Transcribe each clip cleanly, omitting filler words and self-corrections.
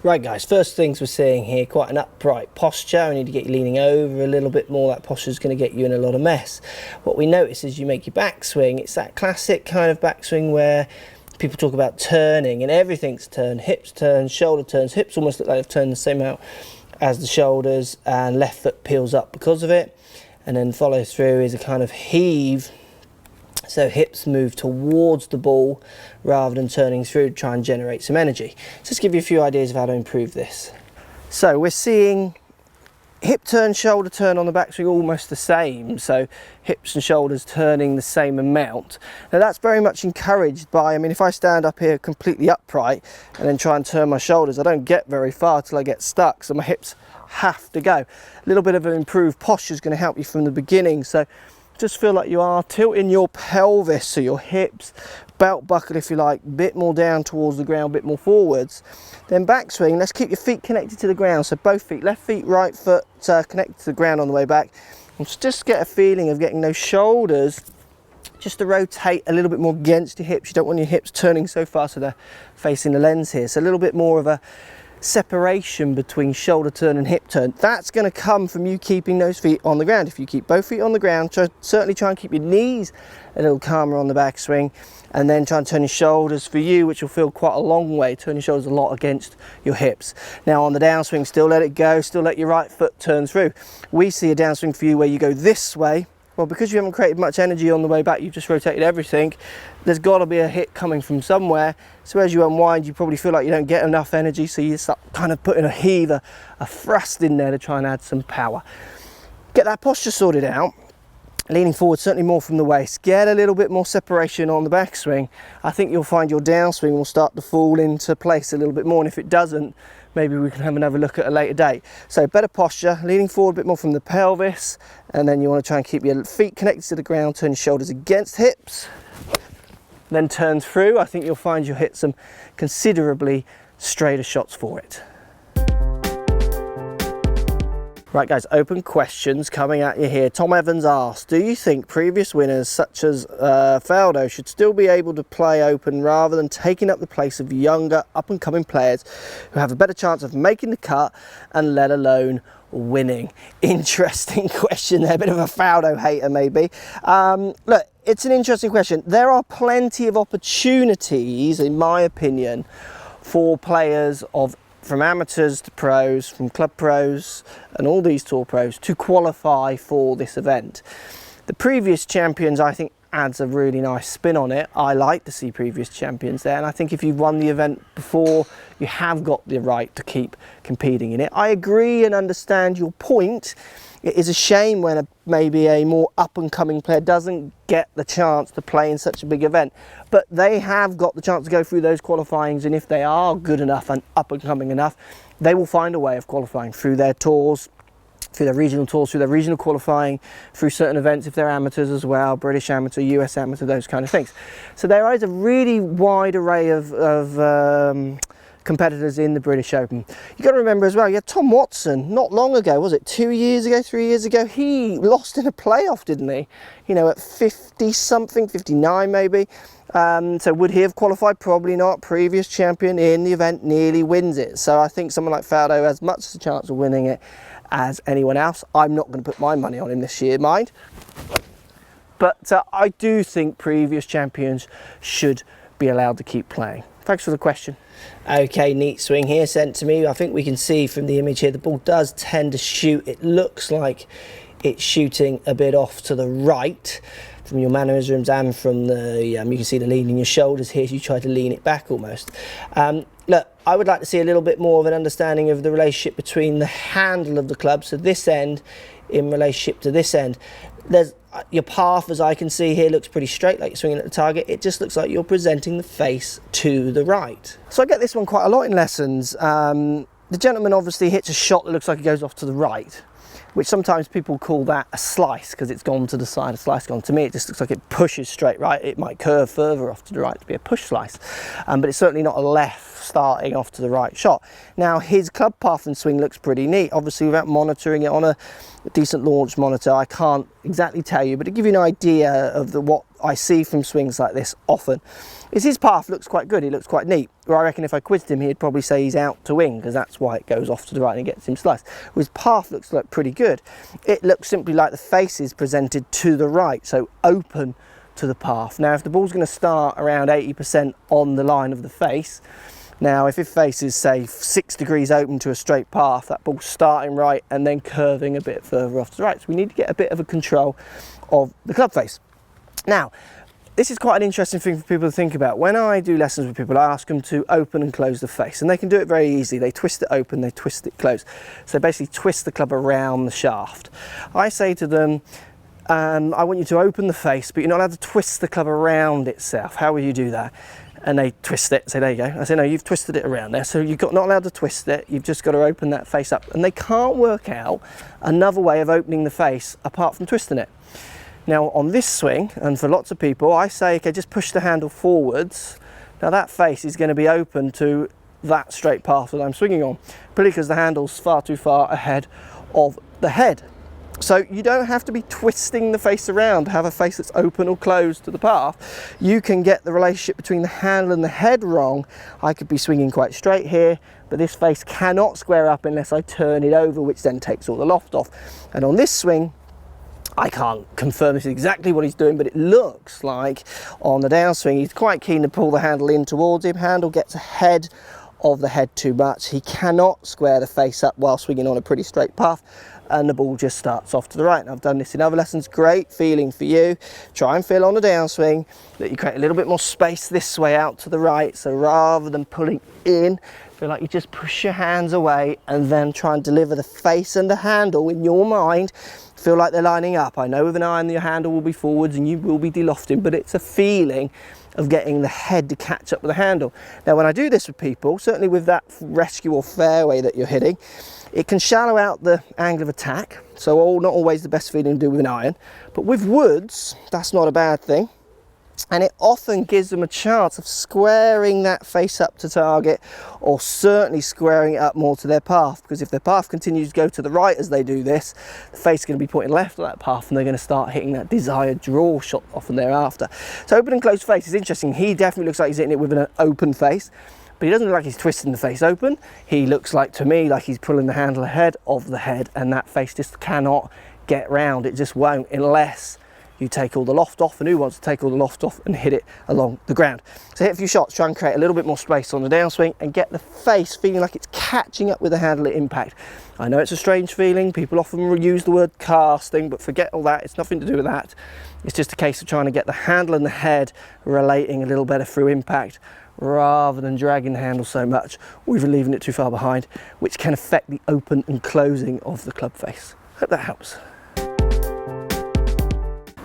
Right guys, first things we're seeing here, quite an upright posture. We need to get you leaning over a little bit more. That posture is going to get you in a lot of mess. What we notice is you make your backswing, it's that classic kind of backswing where people talk about turning and everything's turned. Hips turn, shoulder turns, hips almost look like they've turned the same out as the shoulders, and left foot peels up because of it. And then follow through is a kind of heave. So hips move towards the ball rather than turning through to try and generate some energy. So let's give you a few ideas of how to improve this. So we're seeing hip turn, shoulder turn on the backswing almost the same. So hips and shoulders turning the same amount. Now that's very much encouraged by, I mean, if I stand up here completely upright and then try and turn my shoulders, I don't get very far till I get stuck. So my hips have to go. A little bit of an improved posture is going to help you from the beginning. So just feel like you are tilting your pelvis, so your hips, belt buckle if you like, a bit more down towards the ground, a bit more forwards. Then backswing, let's keep your feet connected to the ground. So both feet, left feet, right foot connected to the ground on the way back. And just get a feeling of getting those shoulders just to rotate a little bit more against your hips. You don't want your hips turning so far so they're facing the lens here. So a little bit more of a separation between shoulder turn and hip turn. That's going to come from you keeping those feet on the ground. If you keep both feet on the ground, certainly try and keep your knees a little calmer on the backswing, and then try and turn your shoulders for you, which will feel quite a long way. Turn your shoulders a lot against your hips. Now on the downswing, still let it go, still let your right foot turn through. We see a downswing for you where you go this way. Well, because you haven't created much energy on the way back, you've just rotated everything, there's got to be a hit coming from somewhere. So as you unwind, you probably feel like you don't get enough energy, so you start kind of putting a heave, a thrust in there to try and add some power. Get that posture sorted out. Leaning forward, certainly more from the waist. Get a little bit more separation on the backswing. I think you'll find your downswing will start to fall into place a little bit more, and if it doesn't, maybe we can have another look at a later date. So better posture, leaning forward a bit more from the pelvis, and then you want to try and keep your feet connected to the ground, turn your shoulders against hips, then turn through. I think you'll find you'll hit some considerably straighter shots for it. Right guys, open questions coming at you here. Tom Evans asked, do you think previous winners such as Faldo should still be able to play open rather than taking up the place of younger up and coming players who have a better chance of making the cut and let alone winning? Interesting question there, a bit of a Faldo hater maybe. Look, it's an interesting question. There are plenty of opportunities, in my opinion, for players from amateurs to pros, from club pros and all these tour pros to qualify for this event. The previous champions, I think, adds a really nice spin on it. I like to see previous champions there, and I think if you've won the event before, you have got the right to keep competing in it. I agree and understand your point. It is a shame when maybe a more up-and-coming player doesn't get the chance to play in such a big event. But they have got the chance to go through those qualifyings, and if they are good enough and up-and-coming enough, they will find a way of qualifying through their tours, through their regional tours, through their regional qualifying, through certain events if they're amateurs as well, British amateur, US amateur, those kind of things. So there is a really wide array of competitors in the British Open. You've got to remember as well, yeah, Tom Watson, not long ago, was it 2 years ago, 3 years ago, he lost in a playoff, didn't he? You know, at 50 something, 59 maybe. So would he have qualified? Probably not. Previous champion in the event, nearly wins it. So I think someone like Faldo has much as a chance of winning it as anyone else. I'm not going to put my money on him this year, mind. But I do think previous champions should be allowed to keep playing. Thanks for the question. Okay, neat swing here sent to me. I think we can see from the image here the ball does tend to shoot. It looks like it's shooting a bit off to the right from your mannerisms and from the, you can see the lean in your shoulders here as you try to lean it back almost. Look, I would like to see a little bit more of an understanding of the relationship between the handle of the club, so this end in relationship to this end. There's your path, as I can see here, looks pretty straight, like you're swinging at the target. It just looks like you're presenting the face to the right. So I get this one quite a lot in lessons. The gentleman obviously hits a shot that looks like it goes off to the right, which sometimes people call that a slice because it's gone to the side, a slice gone. To me, it just looks like it pushes straight right. It might curve further off to the right to be a push slice, but it's certainly not a left starting off to the right shot. Now, his club path and swing looks pretty neat. Obviously, without monitoring it on a a decent launch monitor, I can't exactly tell you, but to give you an idea of what I see from swings like this often, is his path looks quite good, he looks quite neat. Well, I reckon if I quizzed him, he'd probably say he's out to wing, because that's why it goes off to the right and gets him sliced. Well, his path looks like pretty good. It looks simply like the face is presented to the right, so open to the path. Now, if the ball's going to start around 80% on the line of the face, now if it faces, say, 6 degrees open to a straight path, that ball's starting right and then curving a bit further off to the right. So we need to get a bit of a control of the club face. Now, this is quite an interesting thing for people to think about. When I do lessons with people, I ask them to open and close the face, and they can do it very easily. They twist it open, they twist it closed. So they basically twist the club around the shaft. I say to them, I want you to open the face, but you're not allowed to twist the club around itself. How will you do that? And they twist it, say, there you go. I say, no, you've twisted it around there, so you're not allowed to twist it, you've just got to open that face up. And they can't work out another way of opening the face apart from twisting it. Now, on this swing, and for lots of people, I say, okay, just push the handle forwards. Now that face is going to be open to that straight path that I'm swinging on, probably because the handle's far too far ahead of the head. So you don't have to be twisting the face around to have a face that's open or closed to the path. You can get the relationship between the handle and the head wrong. I could be swinging quite straight here, but this face cannot square up unless I turn it over, which then takes all the loft off. And on this swing, I can't confirm this is exactly what he's doing, but it looks like on the downswing, he's quite keen to pull the handle in towards him. Handle gets ahead of the head too much. He cannot square the face up while swinging on a pretty straight path, and the ball just starts off to the right. And I've done this in other lessons. Great feeling for you. Try and feel on the downswing that you create a little bit more space this way out to the right. So rather than pulling in, feel like you just push your hands away and then try and deliver the face and the handle in your mind. Feel like they're lining up. I know with an iron your handle will be forwards and you will be delofting, but it's a feeling of getting the head to catch up with the handle. Now when I do this with people, certainly with that rescue or fairway that you're hitting, it can shallow out the angle of attack, so not always the best feeling to do with an iron, but with woods, that's not a bad thing. And it often gives them a chance of squaring that face up to target, or certainly squaring it up more to their path, because if their path continues to go to the right as they do this, the face is going to be pointing left of that path and they're going to start hitting that desired draw shot often thereafter. So open and closed face is interesting. He definitely looks like he's hitting it with an open face, but he doesn't look like he's twisting the face open. He looks like, to me, like he's pulling the handle ahead of the head, and that face just cannot get round. It just won't, unless you take all the loft off, and who wants to take all the loft off and hit it along the ground? So hit a few shots, try and create a little bit more space on the downswing and get the face feeling like it's catching up with the handle at impact. I know it's a strange feeling, people often use the word casting, but forget all that, it's nothing to do with that. It's just a case of trying to get the handle and the head relating a little better through impact, rather than dragging the handle so much or even leaving it too far behind, which can affect the open and closing of the club face. Hope that helps.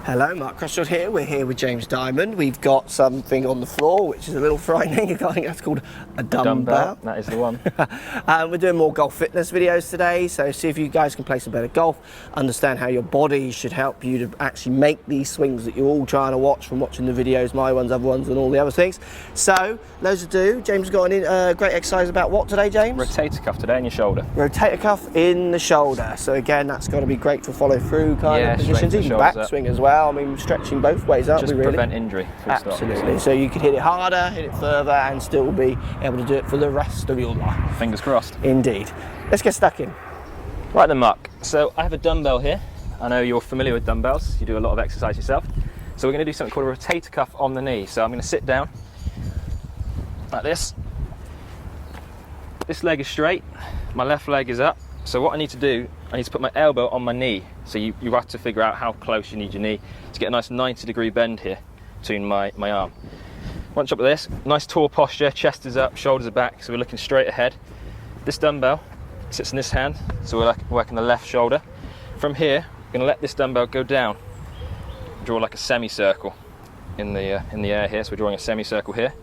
Hello, Mark Crossfield here. We're here with James Diamond. We've got something on the floor which is a little frightening. I think that's called a dumbbell. That is the one. We're doing more golf fitness videos today, so see if you guys can play some better golf, understand how your body should help you to actually make these swings that you're all trying to watch from watching the videos, my ones, other ones, and all the other things. So, loads to do. James got a great exercise about what today, James? Rotator cuff today in your shoulder. Rotator cuff in the shoulder. So again, that's got to be great for follow through kind of positions, even backswing as well. I mean, stretching both ways, aren't we, really? Just prevent injury. Absolutely. So you could hit it harder, hit it further, and still be able to do it for the rest of your life. Fingers crossed. Indeed. Let's get stuck in. Right then, Mark. So I have a dumbbell here. I know you're familiar with dumbbells. You do a lot of exercise yourself. So we're going to do something called a rotator cuff on the knee. So I'm going to sit down like this. This leg is straight. My left leg is up. So what I need to do, I need to put my elbow on my knee. So you have to figure out how close you need your knee to get a nice 90-degree bend here between my arm. Once up with this, nice tall posture, chest is up, shoulders are back, so we're looking straight ahead. This dumbbell sits in this hand, so we're working the left shoulder. From here, we're going to let this dumbbell go down. Draw like a semicircle in the air here, so we're drawing a semicircle here.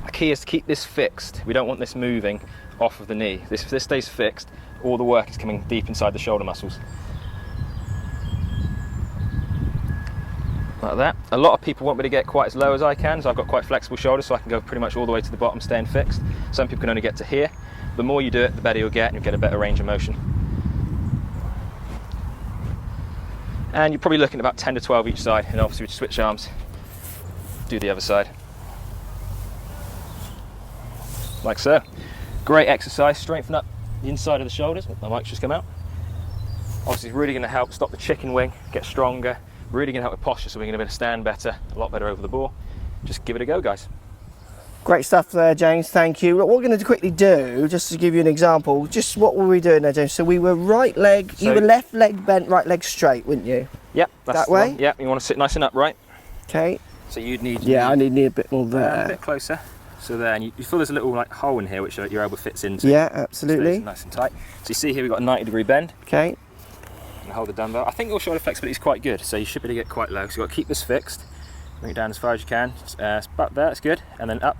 The key is to keep this fixed. We don't want this moving off of the knee. If this stays fixed, all the work is coming deep inside the shoulder muscles. Like that. A lot of people want me to get quite as low as I can, so I've got quite flexible shoulders, so I can go pretty much all the way to the bottom staying fixed. Some people can only get to here. The more you do it, the better you'll get, and you'll get a better range of motion. And you're probably looking at about 10 to 12 each side, and obviously with switch arms, do the other side. Like so. Great exercise, strengthen up the inside of the shoulders. My mic's just come out. Obviously it's really going to help stop the chicken wing, get stronger, really going to help with posture, so we're going to be able to stand better, a lot better over the ball. Just give it a go, guys. Great stuff there, James, thank you. What we're going to quickly do, just to give you an example, just what were we doing there, James? So we were right leg, you were left leg bent, right leg straight, wouldn't you? Yep, that's that way? Yep, you want to sit nice and upright. Okay. So you'd need... Yeah, I need a bit more there. A bit closer. So there, and you feel there's a little like hole in here which your elbow fits into. Yeah, absolutely. Nice and tight. So you see here we've got a 90-degree bend. Okay. And hold the dumbbell. I think your shoulder flexibility is quite good, so you should be able to get quite low. So you've got to keep this fixed. Bring it down as far as you can. About there, that's good. And then up.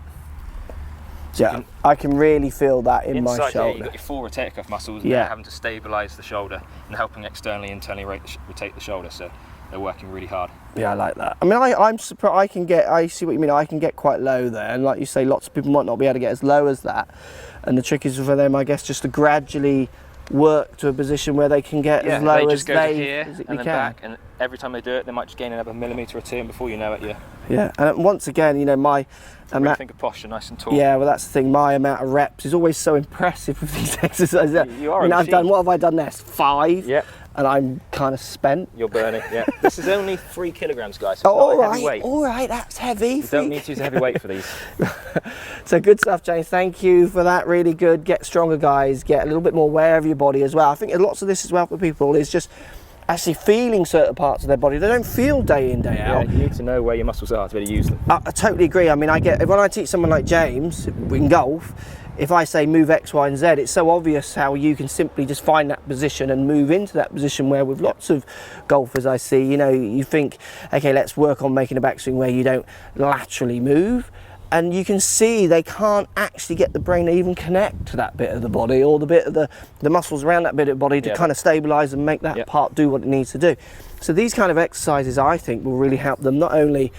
So yeah, I can really feel that in my shoulder. Here, you've got your full rotator cuff muscles, and they're having to stabilise the shoulder and helping externally, internally rotate the shoulder. So they're working really hard. Yeah, I like that. I mean, I'm surprised. I see what you mean. I can get quite low there, and like you say, lots of people might not be able to get as low as that. And the trick is for them, I guess, just to gradually work to a position where they can get as low as they here and then back, and every time they do it, they might just gain another millimetre or two, and before you know it, yeah. And once again, you know, my really think of posture, nice and tall. Yeah, well, that's the thing. My amount of reps is always so impressive with these exercises. You are. I mean, I've done. What have I done there? 5. Yeah. And I'm kind of spent. You're burning. Yeah. This is only 3 kilograms, guys. So all right, that's heavy. You don't need to use a heavy weight for these. So good stuff, James. Thank you for that. Really good. Get stronger, guys. Get a little bit more aware of your body as well. I think lots of this as well for people is just actually feeling certain parts of their body they don't feel day in, day out. Yeah, you need to know where your muscles are to be able to use them. I totally agree. I mean, when I teach someone like James in golf, if I say move X, Y, and Z, it's so obvious how you can simply just find that position and move into that position, where with lots of golfers I see, you know, you think, okay, let's work on making a backswing where you don't laterally move. And you can see they can't actually get the brain to even connect to that bit of the body, or the bit of the muscles around that bit of the body to kind of stabilise and make that part do what it needs to do. So these kind of exercises, I think, will really help them not only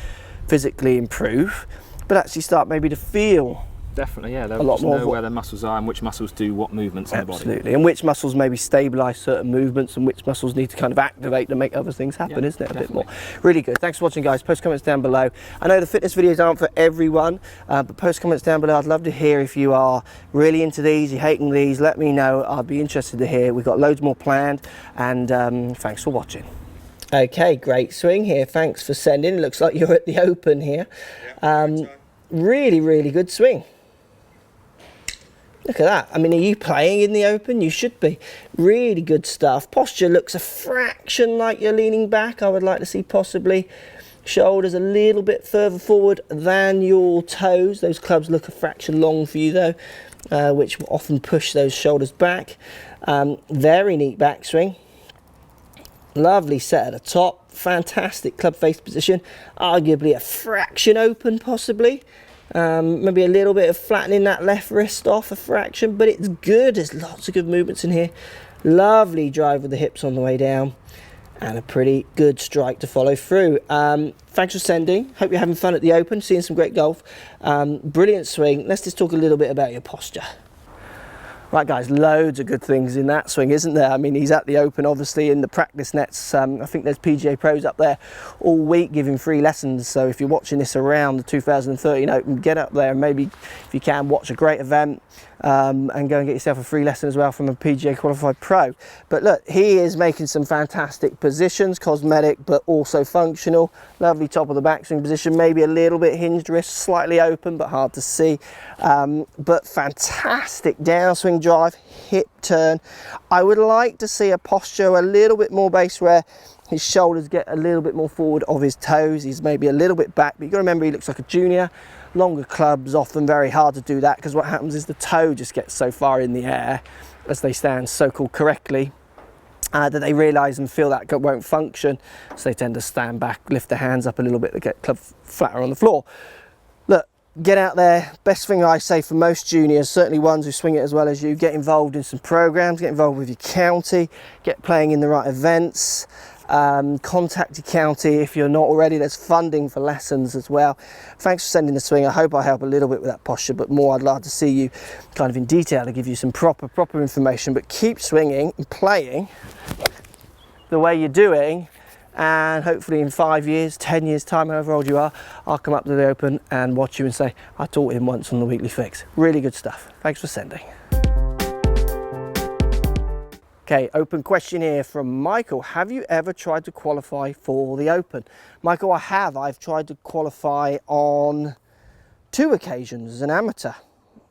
physically improve, but actually start maybe to feel. Definitely, yeah. They'll just know where their muscles are and which muscles do what movements in the body. Absolutely, and which muscles maybe stabilise certain movements and which muscles need to kind of activate to make other things happen, isn't it? A bit more. Really good. Thanks for watching, guys. Post comments down below. I know the fitness videos aren't for everyone, but post comments down below. I'd love to hear if you are really into these, you're hating these. Let me know. I'd be interested to hear. We've got loads more planned, and thanks for watching. Okay, great swing here. Thanks for sending. Looks like you're at the Open here. Really, really good swing. Look at that. I mean, are you playing in the Open? You should be. Really good stuff. Posture looks a fraction like you're leaning back. I would like to see possibly shoulders a little bit further forward than your toes. Those clubs look a fraction long for you though, which will often push those shoulders back. Very neat backswing. Lovely set at the top. Fantastic club face position. Arguably a fraction open possibly. Maybe a little bit of flattening that left wrist off a fraction, but it's good. There's lots of good movements in here. Lovely drive with the hips on the way down, and a pretty good strike to follow through. Thanks for sending. Hope you're having fun at the Open, seeing some great golf. Brilliant swing. Let's just talk a little bit about your posture. Right, guys, loads of good things in that swing, isn't there? I mean, he's at the Open, obviously, in the practice nets. I think there's PGA pros up there all week giving free lessons. So if you're watching this around the 2013 Open, get up there and maybe, if you can, watch a great event and go and get yourself a free lesson as well from a PGA qualified pro. But look, he is making some fantastic positions, cosmetic, but also functional. Lovely top of the backswing position, maybe a little bit hinged wrist, slightly open, but hard to see. But fantastic downswing drive, hip turn. I would like to see a posture a little bit more base where his shoulders get a little bit more forward of his toes. He's maybe a little bit back, but you've got to remember he looks like a junior. Longer clubs, often very hard to do that, because what happens is the toe just gets so far in the air as they stand so-called correctly that they realise and feel that won't function. So they tend to stand back, lift their hands up a little bit to get club flatter on the floor. Look, get out there. Best thing I say for most juniors, certainly ones who swing it as well as you, get involved in some programs, get involved with your county, get playing in the right events. Contact your county if you're not already. There's funding for lessons as well. Thanks for sending the swing. I hope I help a little bit with that posture, but more I'd like to see you kind of in detail to give you some proper information. But keep swinging and playing the way you're doing, and hopefully in 5 years, 10 years time, however old you are, I'll come up to the Open and watch you and say, I taught him once on the Weekly Fix. Really good stuff. Thanks for sending. Okay, Open question here from Michael. Have you ever tried to qualify for the Open? Michael, I have. I've tried to qualify on 2 occasions as an amateur.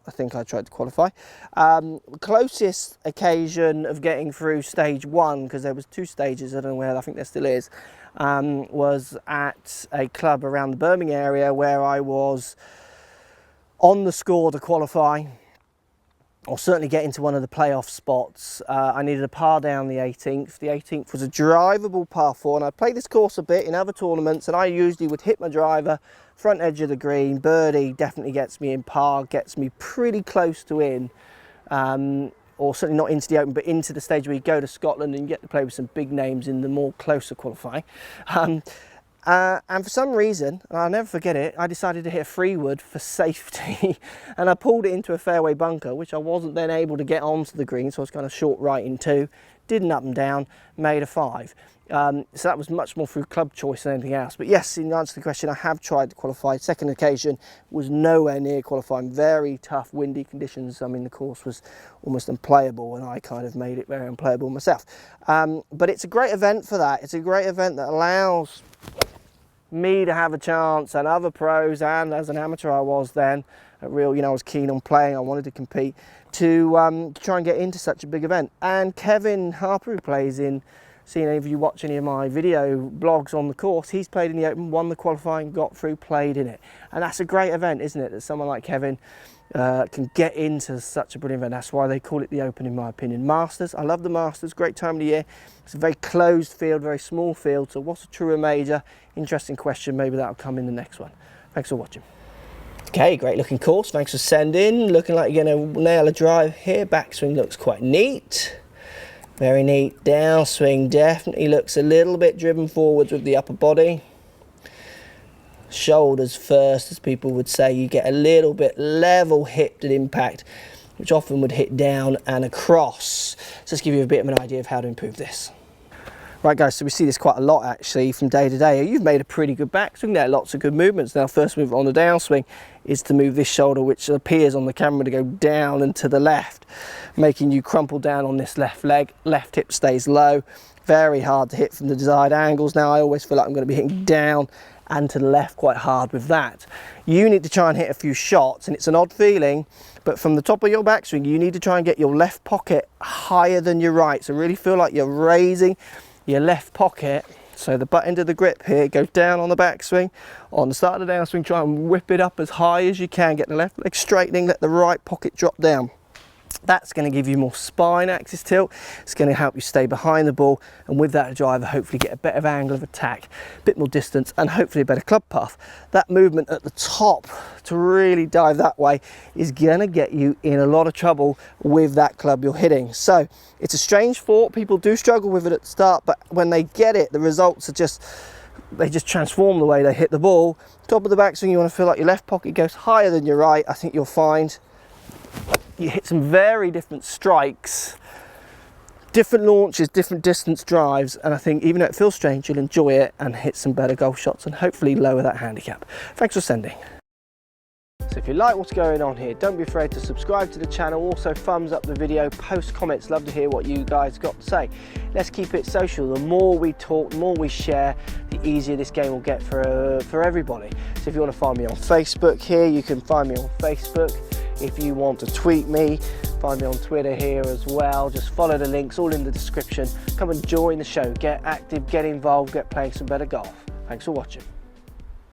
I think I tried to qualify. The closest occasion of getting through stage 1, because there was 2 stages, I don't know where, I think there still is, was at a club around the Birmingham area where I was on the score to qualify, or certainly get into one of the playoff spots. I needed a par down the 18th. The 18th was a drivable par 4, and I played this course a bit in other tournaments, and I usually would hit my driver, front edge of the green, birdie definitely gets me in, par gets me pretty close to in, or certainly not into the Open, but into the stage where you go to Scotland and you get to play with some big names in the more closer qualifying. And for some reason, and I'll never forget it, I decided to hit a 3-wood for safety and I pulled it into a fairway bunker, which I wasn't then able to get onto the green, so I was kind of short right in 2, did an up and down, made a 5. So that was much more through club choice than anything else. But yes, in answer to the question, I have tried to qualify. Second occasion was nowhere near qualifying. Very tough, windy conditions. I mean, the course was almost unplayable, and I kind of made it very unplayable myself. But it's a great event for that. It's a great event that allows me to have a chance, and other pros, and as an amateur I was then, I was keen on playing, I wanted to compete, to try and get into such a big event. And Kevin Harper, who plays in, seen any of you watch any of my video blogs on the course, he's played in the Open, won the qualifying, got through, played in it. And that's a great event, isn't it, that someone like Kevin can get into such a brilliant event. That's why they call it the Open, in my opinion. Masters, I love the Masters, great time of the year. It's a very closed field, very small field, so what's a true or major? Interesting question, maybe that'll come in the next one. Thanks for watching. Okay, great looking course, thanks for sending. Looking like you're going to nail a drive here. Backswing looks quite neat. Very neat. Downswing definitely looks a little bit driven forwards with the upper body. Shoulders first, as people would say. You get a little bit level hipped at impact, which often would hit down and across. So let's give you a bit of an idea of how to improve this. Right guys, so we see this quite a lot actually from day to day. You've made a pretty good backswing there, lots of good movements. Now first move on the downswing is to move this shoulder, which appears on the camera to go down and to the left, making you crumple down on this left leg. Left hip stays low, very hard to hit from the desired angles. Now I always feel like I'm going to be hitting down and to the left quite hard with that. You need to try and hit a few shots, and it's an odd feeling, but from the top of your backswing you need to try and get your left pocket higher than your right. So really feel like you're raising your left pocket, so the butt end of the grip here goes down on the backswing. On the start of the downswing, try and whip it up as high as you can, get the left leg straightening, let the right pocket drop down. That's going to give you more spine axis tilt. It's going to help you stay behind the ball, and with that driver hopefully get a better angle of attack, a bit more distance, and hopefully a better club path. That movement at the top to really dive that way is going to get you in a lot of trouble with that club you're hitting. So it's a strange thought. People do struggle with it at the start, but when they get it, the results are they just transform the way they hit the ball. Top of the backswing, you want to feel like your left pocket goes higher than your right. I think you'll find you hit some very different strikes, different launches, different distance drives, and I think even though it feels strange, you'll enjoy it and hit some better golf shots and hopefully lower that handicap. Thanks for sending. So if you like what's going on here, don't be afraid to subscribe to the channel. Also thumbs up the video, post comments, love to hear what you guys got to say. Let's keep it social. The more we talk, the more we share, the easier this game will get for everybody. So if you want to find me on Facebook here, you can find me on Facebook. If you want to tweet me, find me on Twitter here as well. Just follow the links, all in the description. Come and join the show, get active, get involved, get playing some better golf. Thanks for watching.